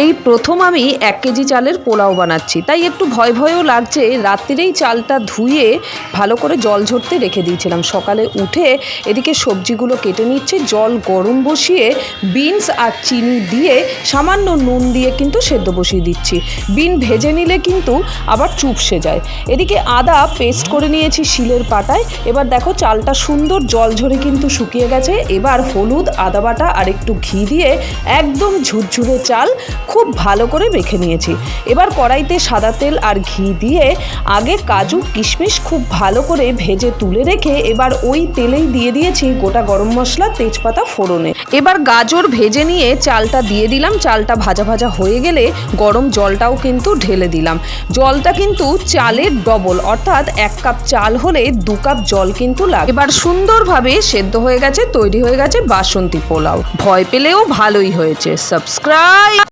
এই প্রথম আমি 1 কেজি চালের পোলাও বানাচ্ছি, তাই একটু ভয় ভয়ও লাগছে। রাত্রিরেই চালটা ধুয়ে ভালো করে জল ঝরতে রেখে দিয়েছিলাম। সকালে উঠে এদিকে সবজিগুলো কেটে নিচ্ছে, জল গরম বসিয়ে বিনস আর চিনি দিয়ে সামান্য নুন দিয়ে কিন্তু সেদ্ধ বসিয়ে দিচ্ছি। বিন ভেজে নিলে কিন্তু আবার চুপসে যায়। এদিকে আদা পেস্ট করে নিয়েছি শিলের পাটায়। এবার দেখো চালটা সুন্দর জল ঝরে কিন্তু শুকিয়ে গেছে। এবার হলুদ, আদা বাটা আর একটু ঘি দিয়ে একদম ঝুরঝুরে চাল খুব ভালো করে মেখে নিয়েছি। এবার কড়াইতে সাদা তেল আর ঘি দিয়ে আগে কাজু কিশমিশ খুব ভালো করে ভেজে তুলে রেখে এবার ওই তেলেই দিয়ে দিয়েছি গোটা গরম মশলা, তেজপাতা ফোড়নে। এবার গাজর ভেজে নিয়ে চালটা দিয়ে দিলাম। চালটা ভাজা ভাজা হয়ে গেলে গরম জলটাও কিন্তু ঢেলে দিলাম। জলটা কিন্তু চালের ডবল, অর্থাৎ 1 কাপ চাল হলে 2 কাপ জল কিন্তু লাগে। এবার সুন্দরভাবে সেদ্ধ হয়ে গেছে, তৈরি হয়ে গেছে বাসন্তী পোলাও। ভয় পেলেও ভালোই হয়েছে। সাবস্ক্রাইব।